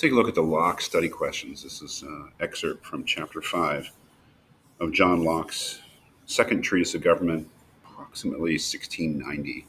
Take a look at the Locke study questions. This is an excerpt from chapter 5 of John Locke's second treatise of government, approximately 1690.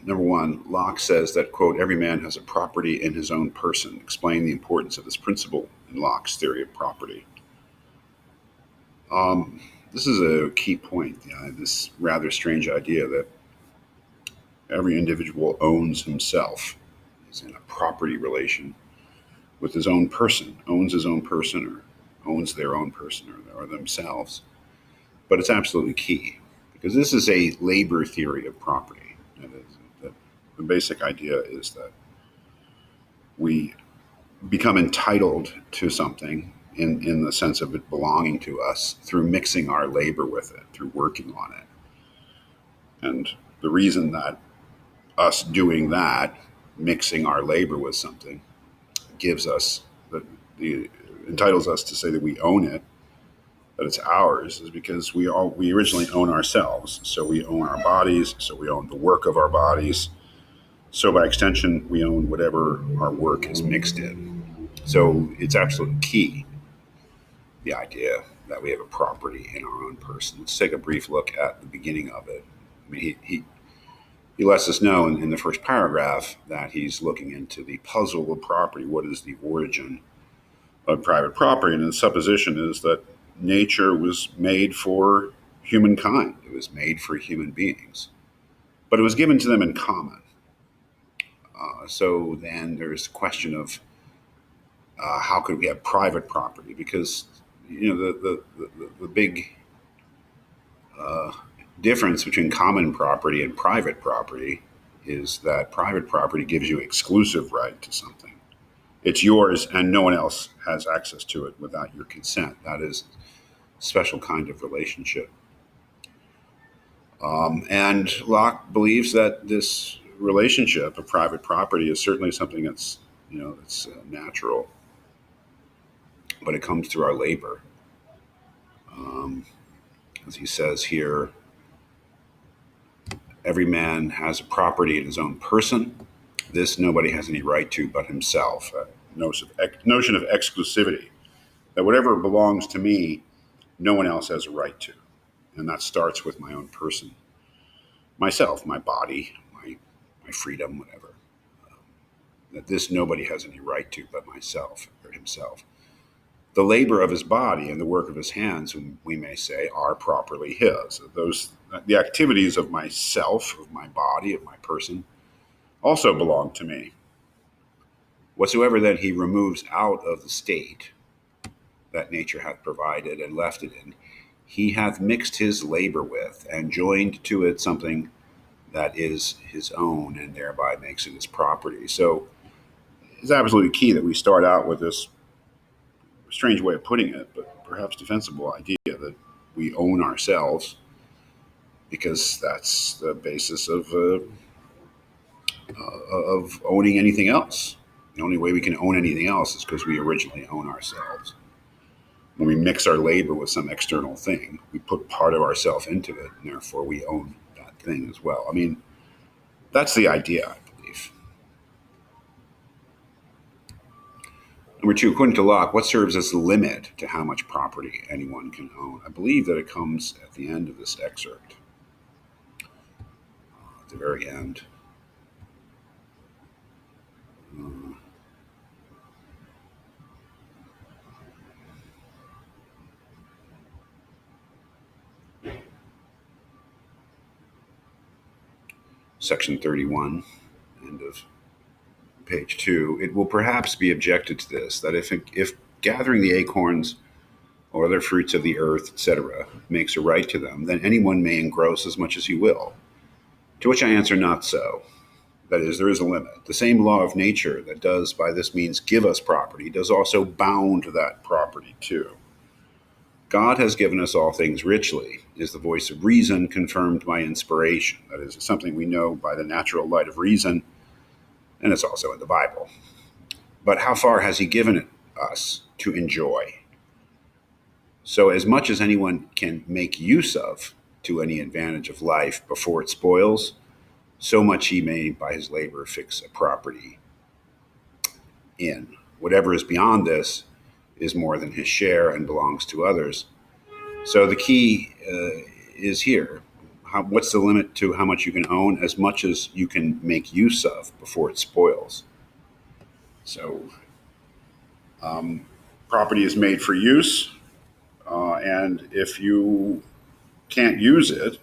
Number one, Locke says that, quote, every man has a property in his own person, explaining the importance of this principle in Locke's theory of property. This is a key point, this rather strange idea that every individual owns himself, is in a property relation with his own person, owns his own person or owns their own person or themselves. But it's absolutely key because this is a labor theory of property. The basic idea is that we become entitled to something in the sense of it belonging to us through mixing our labor with it, through working on it. And the reason that us doing that, mixing our labor with something, gives us the entitles us to say that we own it, that it's ours, is because we originally own ourselves. So we own our bodies, so we own the work of our bodies. So by extension, we own whatever our work is mixed in. So it's absolutely key, the idea that we have a property in our own person. Let's take a brief look at the beginning of it. I mean, he lets us know in the first paragraph that he's looking into the puzzle of property. What is the origin of private property? And the supposition is that nature was made for humankind. It was made for human beings, but it was given to them in common. So then there's the question of how could we have private property? Because the big difference between common property and private property is that private property gives you exclusive right to something. It's yours and no one else has access to it without your consent. That is a special kind of relationship. And Locke believes that this relationship of private property is certainly something that's natural, but it comes through our labor. As he says here, every man has a property in his own person. This nobody has any right to but himself. A notion of exclusivity, that whatever belongs to me, no one else has a right to. And that starts with my own person, myself, my body, my freedom, whatever. That this nobody has any right to but myself or himself. The labor of his body and the work of his hands, we may say, are properly his. The activities of myself, of my body, of my person, also belong to me. Whatsoever then he removes out of the state that nature hath provided and left it in, he hath mixed his labor with and joined to it something that is his own and thereby makes it his property. So it's absolutely key that we start out with this strange way of putting it, but perhaps defensible idea that we own ourselves, because that's the basis of owning anything else. The only way we can own anything else is because we originally own ourselves. When we mix our labor with some external thing, we put part of ourselves into it, and therefore we own that thing as well. I mean, that's the idea, I believe. Number two, according to Locke, what serves as the limit to how much property anyone can own? I believe that it comes at the end of this excerpt, at the very end. Section 31, end of page 2, it will perhaps be objected to this, that if gathering the acorns or other fruits of the earth, etc., makes a right to them, then anyone may engross as much as he will. To which I answer, not so. That is, there is a limit. The same law of nature that does by this means give us property does also bound that property too. God has given us all things richly, is the voice of reason confirmed by inspiration. That is, something we know by the natural light of reason, and it's also in the Bible. But how far has he given it us to enjoy? So as much as anyone can make use of to any advantage of life before it spoils, so much he may by his labor fix a property in. Whatever is beyond this is more than his share and belongs to others. So the key is here. What's the limit to how much you can own? As much as you can make use of before it spoils. So property is made for use, and if you can't use it,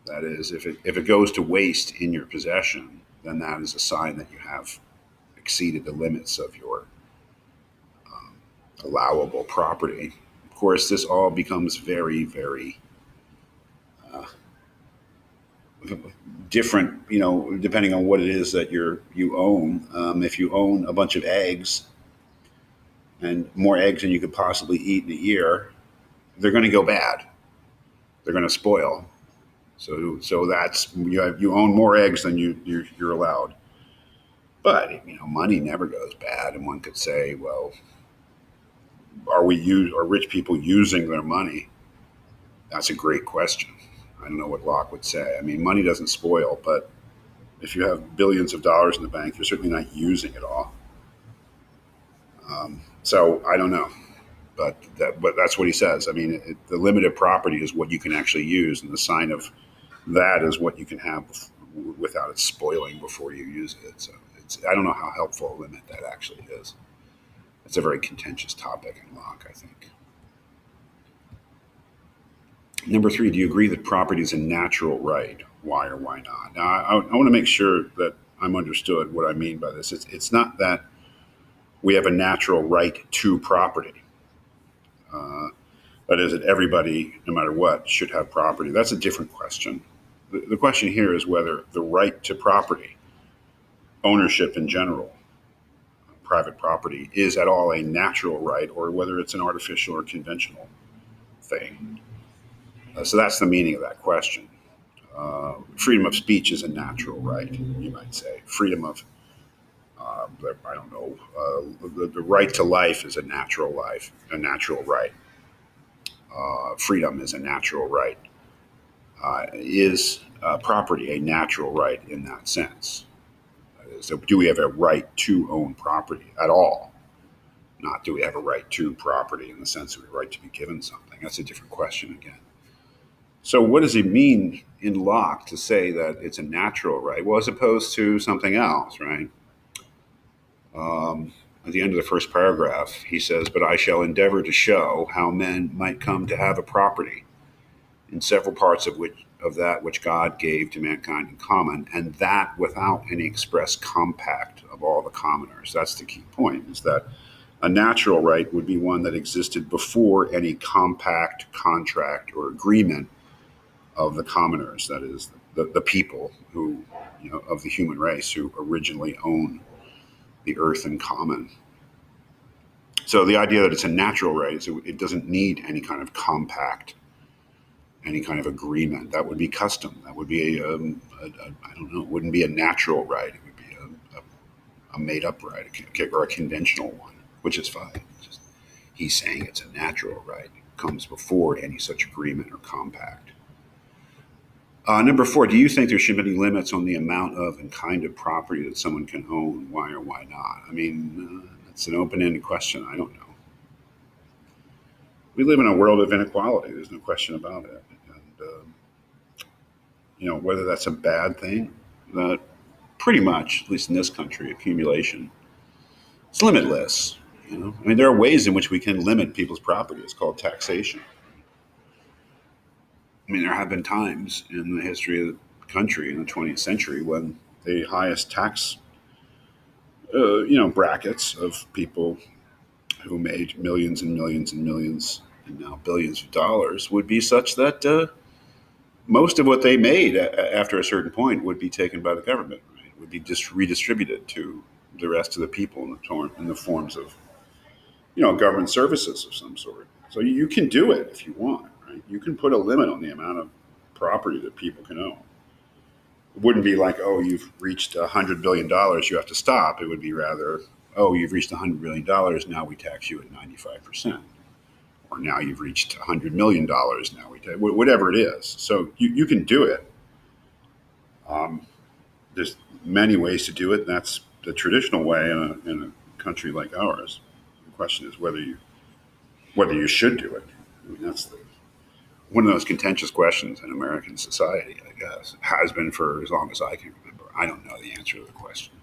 that is, if it goes to waste in your possession, then that is a sign that you have exceeded the limits of your allowable property. Of course, this all becomes very, very different, depending on what it is that you own. If you own a bunch of eggs and more eggs than you could possibly eat in a year, they're going to go bad. They're going to spoil. So that's you own more eggs than you're allowed. But money never goes bad, and one could say, well, are rich people using their money? That's a great question. I don't know what Locke would say. I mean, money doesn't spoil, but if you have billions of dollars in the bank, you're certainly not using it all. So I don't know, but that's what he says. I mean, the limited property is what you can actually use, and the sign of that is what you can have without it spoiling before you use it. So I don't know how helpful a limit that actually is. It's a very contentious topic in Locke, I think. Number 3, do you agree that property is a natural right? Why or why not? Now, I want to make sure that I'm understood what I mean by this. It's not that we have a natural right to property. Uh, that is, that everybody, no matter what, should have property. That's a different question. The question here is whether the right to property, ownership in general, private property, is at all a natural right or whether it's an artificial or conventional thing. So that's the meaning of that question. Freedom of speech is a natural right, you might say. Freedom of, I don't know, the right to life is a natural right. Freedom is a natural right. Is property a natural right in that sense? So, do we have a right to own property at all? Not do we have a right to property in the sense of a right to be given something? That's a different question again. So, what does it mean in Locke to say that it's a natural right? Well, as opposed to something else, right? At the end of the first paragraph, he says, "But I shall endeavor to show how men might come to have a property in several parts of that which God gave to mankind in common, and that without any express compact of all the commoners." That's the key point, is that a natural right would be one that existed before any compact, contract, or agreement of the commoners, that is, the people who, of the human race who originally own the earth in common. So the idea that it's a natural right is it doesn't need any kind of compact, any kind of agreement. That would be custom. That would be I don't know. It wouldn't be a natural right. It would be a made-up right, or a conventional one, which is fine. He's saying it's a natural right. It comes before any such agreement or compact. Number 4, do you think there should be any limits on the amount of and kind of property that someone can own? Why or why not? I mean, it's an open-ended question. I don't know. We live in a world of inequality. There's no question about it. And, whether that's a bad thing, that pretty much, at least in this country, accumulation, it's limitless. I mean, there are ways in which we can limit people's property. It's called taxation. I mean, there have been times in the history of the country in the 20th century when the highest tax, brackets of people who made millions and millions and millions and now billions of dollars would be such that most of what they made after a certain point would be taken by the government, right? Would be just redistributed to the rest of the people in the forms of, government services of some sort. So you can do it if you want, right? You can put a limit on the amount of property that people can own. It wouldn't be like, oh, you've reached $100 billion, you have to stop. It would be rather, oh, you've reached $100 billion, now we tax you at 95%. Or now you've reached $100 million, now we tax, whatever it is. So you can do it. There's many ways to do it. That's the traditional way in a country like ours, the question is whether you should do it. I mean, that's one of those contentious questions in American society, I guess. It has been for as long as I can remember. I don't know the answer to the question.